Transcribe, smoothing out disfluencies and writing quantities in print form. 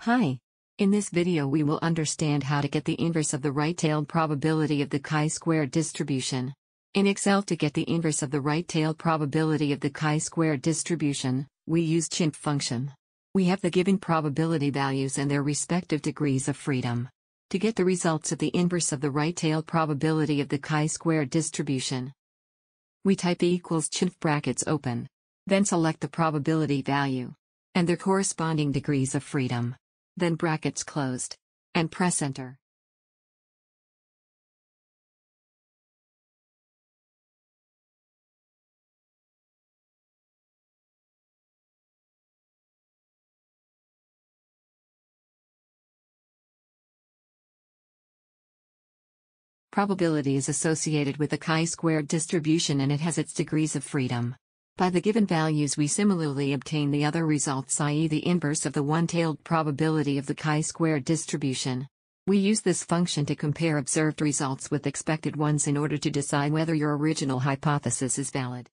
Hi. In this video we will understand how to get the inverse of the right-tailed probability of the chi-square distribution. In Excel, to get the inverse of the right-tailed probability of the chi-square distribution, we use CHIINV function. We have the given probability values and their respective degrees of freedom. To get the results of the inverse of the right-tailed probability of the chi-square distribution, we type E equals CHIINV brackets open. Then select the probability value and their corresponding degrees of freedom. Then brackets closed. And press enter. Probability is associated with the chi-square distribution and it has its degrees of freedom. By the given values we similarly obtain the other results, i.e. the inverse of the one-tailed probability of the chi-square distribution. We use this function to compare observed results with expected ones in order to decide whether your original hypothesis is valid.